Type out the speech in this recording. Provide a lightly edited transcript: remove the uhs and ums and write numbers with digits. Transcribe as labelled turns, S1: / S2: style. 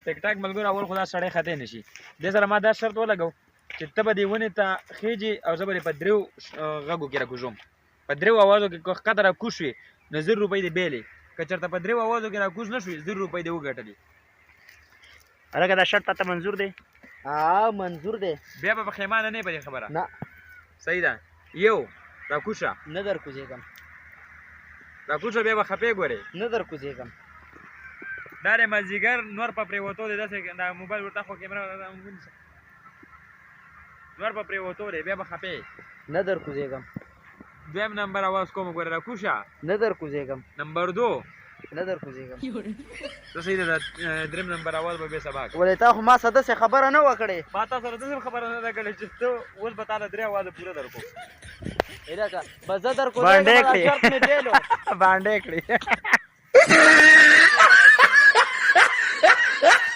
S1: ټیک ټاک ملګرو اول خو دا سړی خطی نه شي. دې سره ما دا شرط ولګو چې ته به دې ونې ته خېجې او زه به دې په درېو غږو کې راکوژوم. په درېو اوازو کې که ښکته راکوز شوې نو 1000 روپۍ دې بیلې، که چېرته په درېو اوازو کې راکوز نه شوې 1000 روپۍ دې وګټلې.
S2: هلکه دا شرط تاته منظور دی؟
S3: منظور دی.
S1: بیا به پښیمانه نه یې په دې خبره؟
S3: نه.
S1: صحیح ده. یو راکوز شه.
S3: نه در کوزېږم.
S1: راکوز شه بیا به خپې ګورې.
S3: نه در کوزېږم.
S1: دا دی مازدیګر نور په پرېوتو دی، داسې دا موبایل ورته خو کیمره ونیسه، نور په پرېوتو دی بیا به خپې.
S3: نه در کوزېږم.
S1: دویم نمبر اواز کوم ګوره راکوز شه.
S3: نه در کوزېږم.
S1: نمبر 2
S3: نه در کوزېږم.
S1: ته صحیح ده. دریم نمبر اواز به بې سبا
S3: ولې تا خو ما څه داسې خبره نه وه کړې.
S1: ما تا سره داسې خبره نه ده کړې چې ته اوس به تا له 3 اوازه پوره در کوم.
S3: هلکه به زه در کوزېږم، دا شرط مې بیلو.
S2: باندې کړې